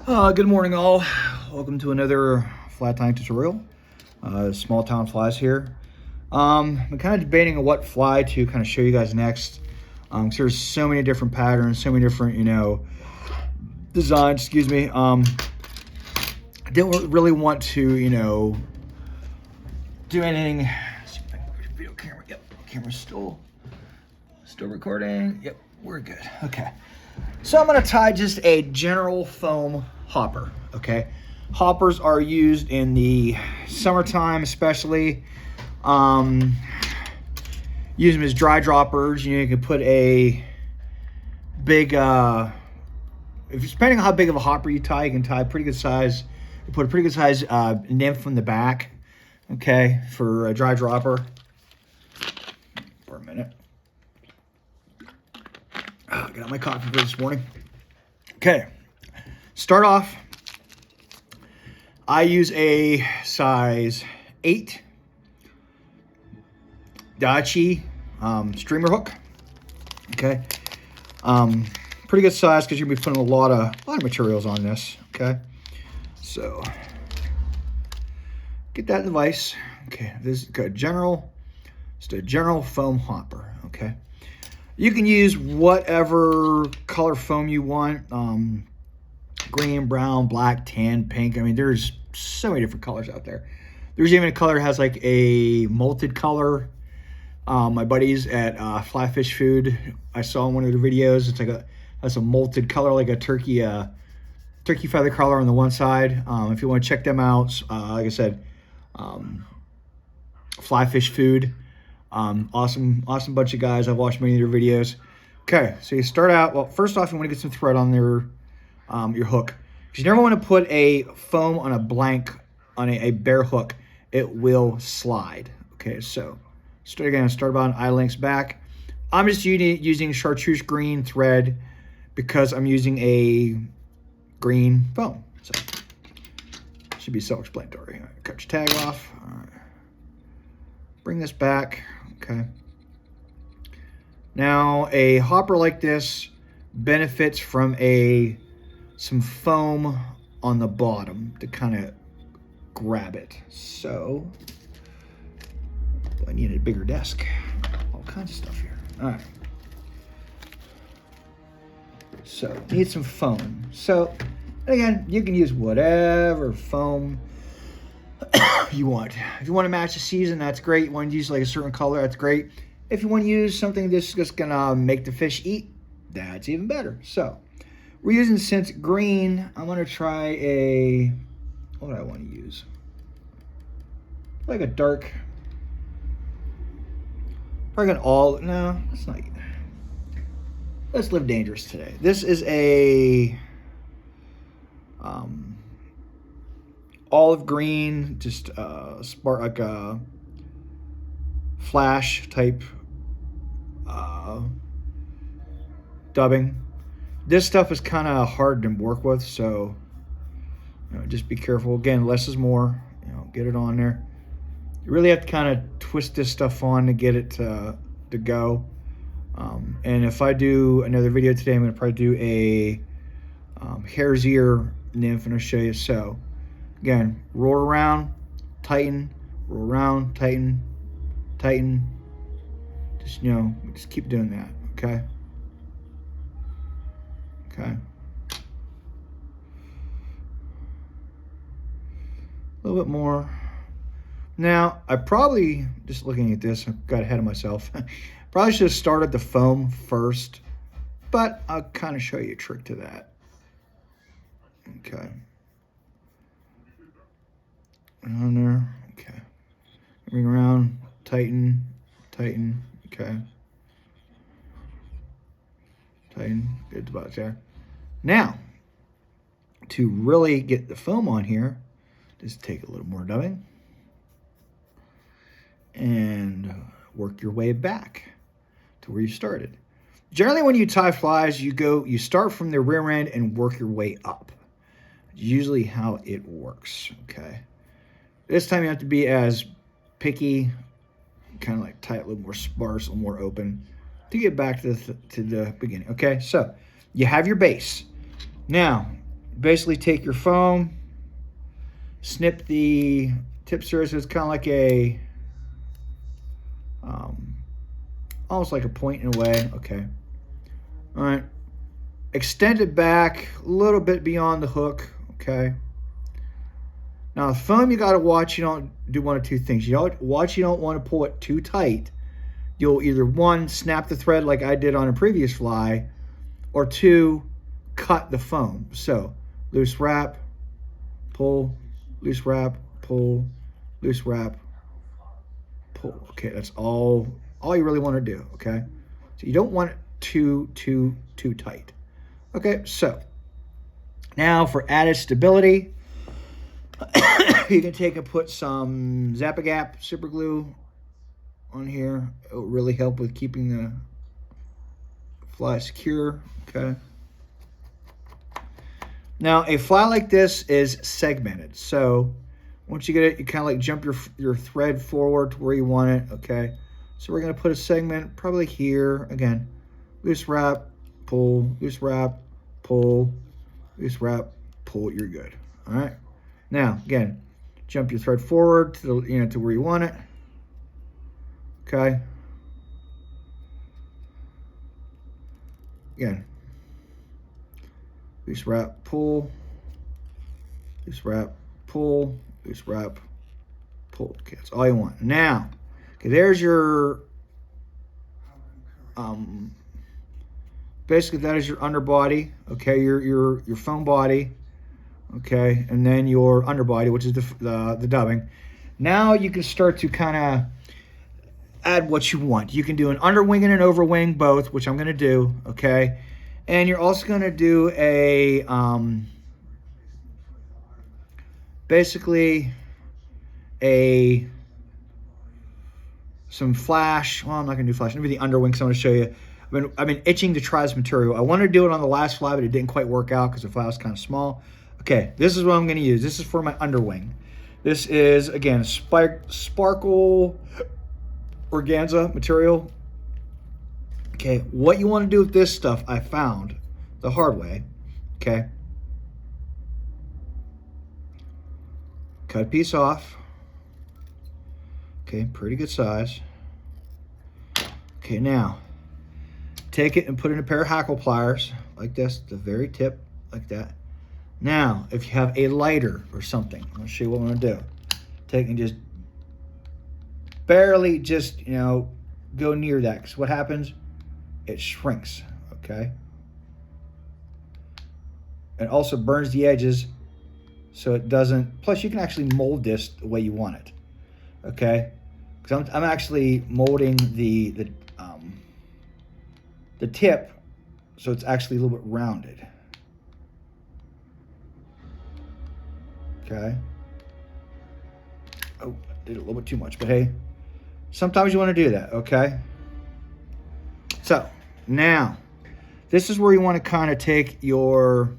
Good morning, all. Welcome to another flat tying tutorial. Small town flies here. I'm kind of debating on what fly to kind of show you guys next. 'Cause there's so many different patterns, so many different, designs. Excuse me. I didn't really want to, do anything. Let's see if I can get a video camera. Yep, camera's still recording. Yep, we're good. Okay. So I'm going to tie just a general foam hopper, okay? Hoppers are used in the summertime especially. Use them as dry droppers. You can put a big, depending on how big of a hopper you tie, you can tie a pretty good size. You put a pretty good size nymph in the back, okay, for a dry dropper. For a minute. Get out my coffee for this morning. Okay, start off. I use a size 8 Daichi streamer hook. Okay, pretty good size because you're gonna be putting a lot of materials on this. Okay, so get that device. Okay, this is a general, just a general foam hopper. Okay. You can use whatever color foam you want. Green, brown, black, tan, pink. I mean, there's so many different colors out there. There's even a color that has like a molted color. My buddies at Flyfish Food, I saw in one of their videos, it's like has a molted color, like a turkey feather color on the one side. If you want to check them out, like I said, Flyfish Food. Awesome bunch of guys. I've watched many of their videos. Okay, so you start out, well, first off, you want to get some thread on your hook. Because you never want to put a foam on a blank, on a bare hook. It will slide. Okay, so start about an eye lengths back. I'm just using chartreuse green thread because I'm using a green foam. So should be self-explanatory. All right, cut your tag off. All right. Bring this back. Okay. Now, a hopper like this benefits from some foam on the bottom to kind of grab it. So, I need a bigger desk. All kinds of stuff here. All right. So, need some foam. So, again, you can use whatever foam you want. If you want to match the season, that's great. You want to use like a certain color, that's great. If you want to use something that's just gonna make the fish eat, that's even better. So we're using scent green. I'm gonna try what do I want to use? Like a dark, probably no, that's not. Let's live dangerous today. This is a olive green, just spark, like a flash type dubbing. This stuff is kind of hard to work with, so just be careful. Again, less is more. Get it on there. You really have to kind of twist this stuff on to get it to go. And if I do another video today, I'm going to probably do a hare's ear nymph, and I'll show you. So again, roll around, tighten, roll around, tighten, tighten. Just keep doing that, okay? Okay. A little bit more. Now, I probably, just looking at this, I got ahead of myself. Probably should have started the foam first, but I'll kind of show you a trick to that. Okay. On there, okay. Ring around, tighten, tighten, okay. Tighten, good about there. Now, to really get the foam on here, just take a little more dubbing and work your way back to where you started. Generally, when you tie flies, you start from the rear end and work your way up. Usually how it works, okay? This time you have to be as picky, kind of like tie it a little more sparse, a little more open to get back to the beginning. Okay, so you have your base. Now, basically take your foam, snip the tip surface. It's kind of like a, almost like a point in a way. Okay. All right. Extend it back a little bit beyond the hook. Okay. Now, the foam, you got to watch you don't do one of two things. You don't want to pull it too tight. You'll either, one, snap the thread like I did on a previous fly, or two, cut the foam. So, loose wrap, pull, loose wrap, pull, loose wrap, pull. Okay, that's all you really want to do, okay? So you don't want it too tight. Okay, so now for added stability, you can take and put some Zap-A-Gap super glue on here. It will really help with keeping the fly secure, okay? Now, a fly like this is segmented. So once you get it, you kind of like jump your thread forward to where you want it, okay? So we're going to put a segment probably here. Again, loose wrap, pull, loose wrap, pull, loose wrap, pull. You're good. All right. Now, again, jump your thread forward to the, to where you want it. Okay. Again, loose wrap, pull, loose wrap, pull, loose wrap, pull. Okay, that's all you want. Now, okay, there's your basically that is your underbody. Okay, your foam body. Okay, and then your underbody, which is the dubbing. Now you can start to kind of add what you want. You can do an underwing and an overwing both, which I'm going to do. Okay, and you're also going to do a basically some flash. Well, I'm not going to do flash. Maybe the underwing, because I'm going to show you. I've been itching to try this material. I wanted to do it on the last fly, but it didn't quite work out because the fly was kind of small. Okay, this is what I'm going to use. This is for my underwing. This is, again, sparkle organza material. Okay, what you want to do with this stuff, I found the hard way. Okay. Cut a piece off. Okay, pretty good size. Okay, now take it and put in a pair of hackle pliers like this, the very tip, like that. Now, if you have a lighter or something, I'm gonna show you what I'm gonna do. Take and just barely just, go near that, because what happens? It shrinks, okay? It also burns the edges so it doesn't, plus you can actually mold this the way you want it, okay? Because I'm actually molding the tip so it's actually a little bit rounded. Okay. Oh, I did a little bit too much, but hey, sometimes you want to do that, okay? So, now, this is where you want to kind of take your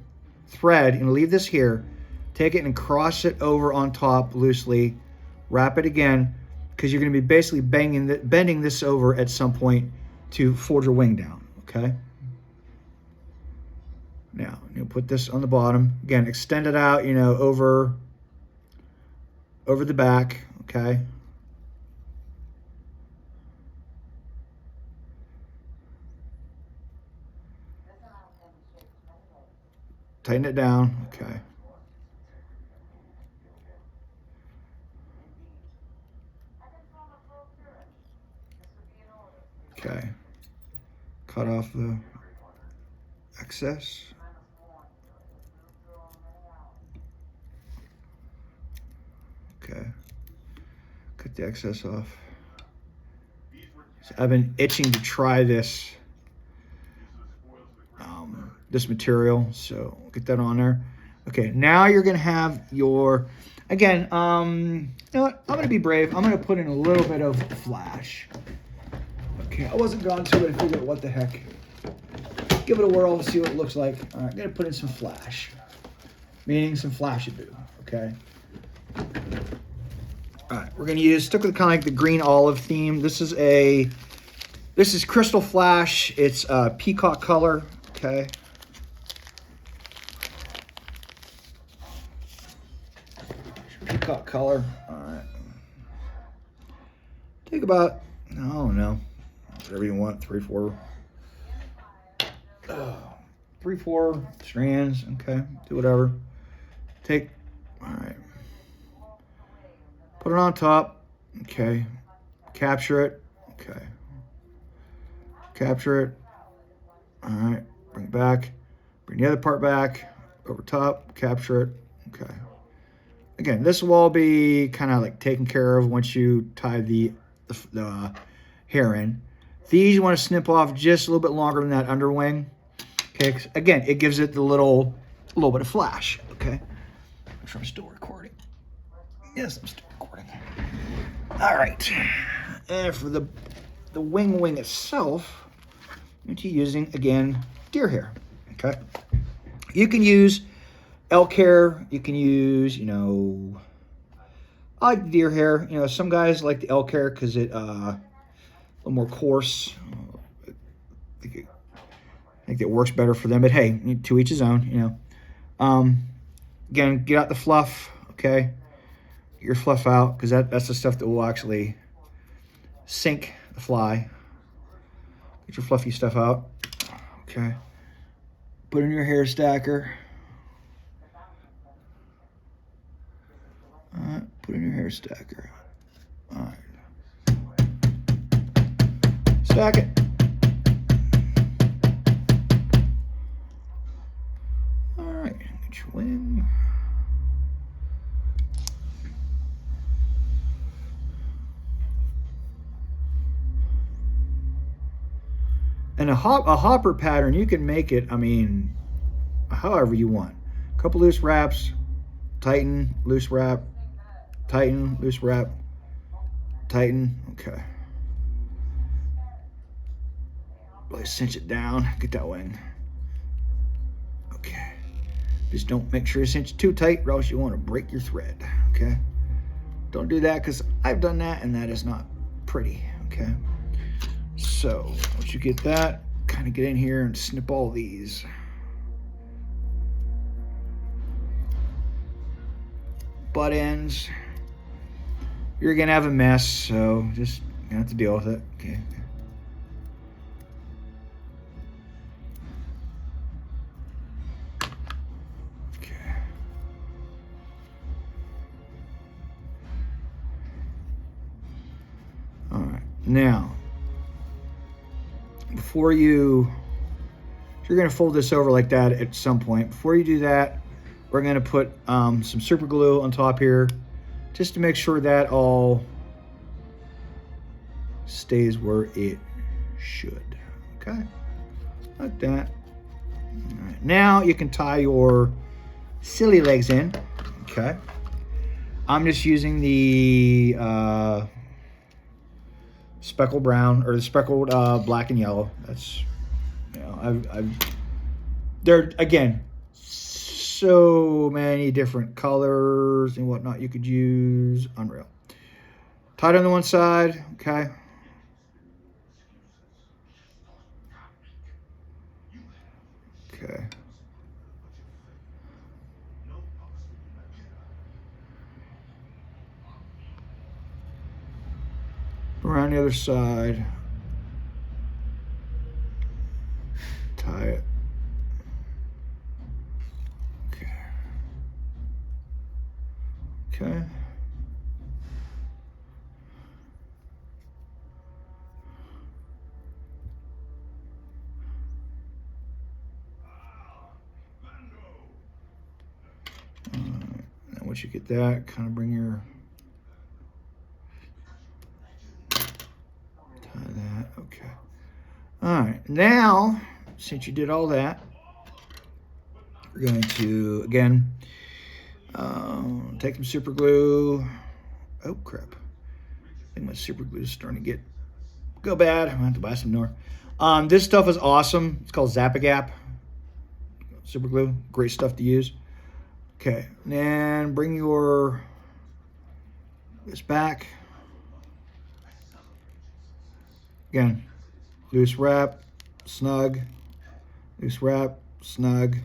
thread and leave this here, take it and cross it over on top loosely, wrap it again, because you're going to be basically bending this over at some point to fold your wing down, okay? Now, you put this on the bottom. Again, extend it out, over the back, okay? Tighten it down, okay. Okay. Cut off the excess. Okay. Cut the excess off. So I've been itching to try this this material, so get that on there. Okay, now you're gonna have your, again, you know what? I'm gonna be brave. I'm gonna put in a little bit of flash. Okay, I wasn't going to, but I figured, what the heck? Give it a whirl, see what it looks like. All right, I'm gonna put in some flash, meaning some flash-a-boo, okay? All right, we're gonna stick with kind of like the green olive theme. This is Crystal Flash. It's peacock color, okay? peacock color. All right. Take about, I don't know, whatever you want, 3, 4. 3, 4 strands. Okay, do whatever. Take, all right. Put it on top. Okay. Capture it. Okay. Capture it. All right. Bring it back. Bring the other part back. Over top. Capture it. Okay. Again, this will all be kind of like taken care of once you tie the hair in. These you want to snip off just a little bit longer than that underwing. Okay. Again, it gives it the little bit of flash. Okay. Make sure I'm still recording. Yes, I'm still recording. All right. And for the wing itself, I'm using, again, deer hair. Okay. You can use elk hair. You can use, I like deer hair. Some guys like the elk hair because it a little more coarse. I think it works better for them. But hey, to each his own. Again, get out the fluff. Okay. Get your fluff out because that's the stuff that will actually sink the fly. Get your fluffy stuff out. Okay. Put in your hair stacker. All right. Put in your hair stacker. All right. Stack it. All right. Get your wing. And a hopper pattern, you can make it, however you want. A couple loose wraps, tighten, loose wrap, tighten, loose wrap, tighten. Okay. Really cinch it down, get that wing. Okay. Just don't make sure you cinch it too tight or else you want to break your thread. Okay. Don't do that because I've done that and that is not pretty. Okay. So once you get that, kind of get in here and snip all these. Butt ends. You're gonna have a mess, so just have to deal with it. Okay. Okay. All right. Now, before you're going to fold this over like that at some point. Before you do that, we're going to put some super glue on top here just to make sure that all stays where it should. Okay, like that. All right. Now you can tie your silly legs in. Okay, I'm just using the speckled brown or the speckled black and yellow. That's, there again, so many different colors and whatnot you could use. Unreal. Tied on the one side. Okay. Okay. Around the other side. Tie it. Okay. Okay. Now once you get that, kind of bring your that. Okay. All right. Now, since you did all that, we're going to, again, take some super glue. Oh, crap. I think my super glue is starting to go bad. I'm going to have to buy some more. This stuff is awesome. It's called Zap-A-Gap. Super glue. Great stuff to use. Okay. And bring this back. Again, loose wrap, snug, loose wrap, snug,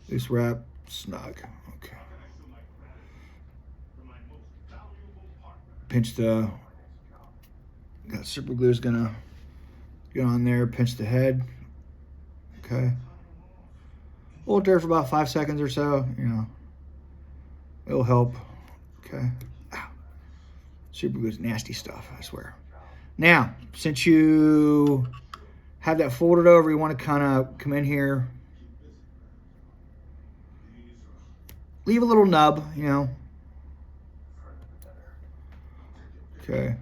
loose wrap, snug. Okay. pinch the, got super glue is gonna get on there, pinch the head, okay. Hold there for about 5 seconds or so, you know, it'll help, okay. Ow. Super glue is nasty stuff, I swear. Now, since you have that folded over, you want to kind of come in here, leave a little nub, you know. Okay.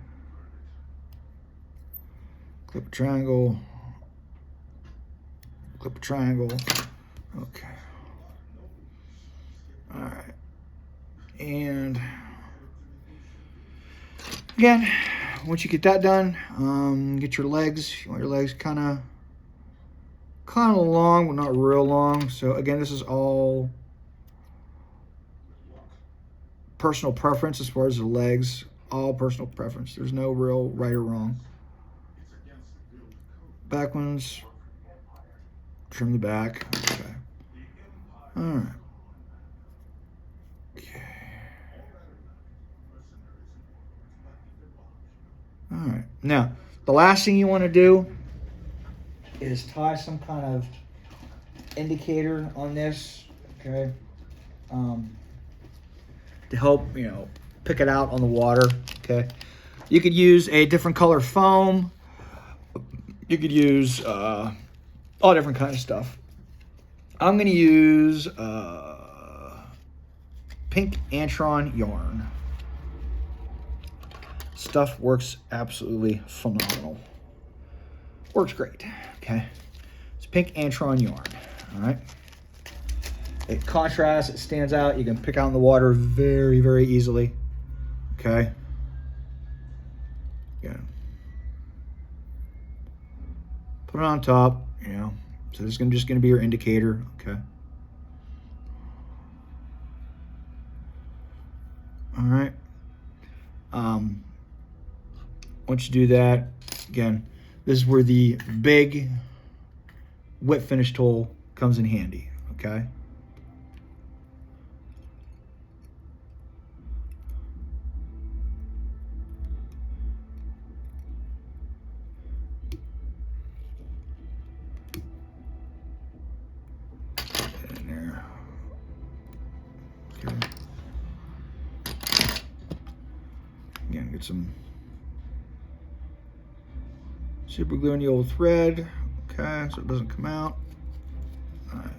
Clip a triangle. Clip a triangle. Okay. All right. And again, once you get that done, get your legs. You want your legs kind of long, but not real long. So again, this is all personal preference as far as the legs. All personal preference. There's no real right or wrong. Back ones, trim the back. Okay. All right. Okay. All right. Now, the last thing you want to do is tie some kind of indicator on this, okay, to help, you know, pick it out on the water, okay. You could use a different color foam. You could use all different kinds of stuff. I'm going to use pink Antron yarn. Stuff works absolutely phenomenal. Works great, okay. It's pink Antron yarn, all right. It contrasts, it stands out. You can pick out in the water very, very easily, okay. Yeah. Put it on top, you know. So this is just going to be your indicator, okay. All right. Once you do that, again, this is where the big wet finish tool comes in handy, okay. Again, get some super glue in the old thread, okay, so it doesn't come out. All right.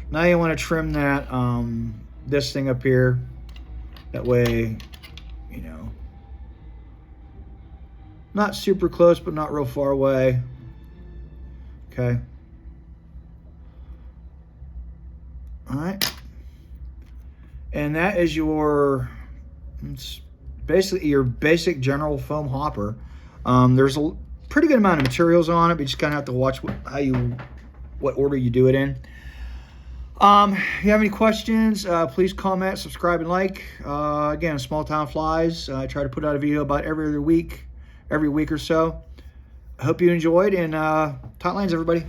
Now you want to trim that this thing up here. That way, you know, not super close, but not real far away. Okay. All right. And that is your, it's basically your basic general foam hopper. There's a pretty good amount of materials on it, but you just kind of have to watch what order you do it in. If you have any questions, please comment, subscribe, and like. Again, Small Town Flies. I try to put out a video about every week or so. I hope you enjoyed, and tight lines, everybody.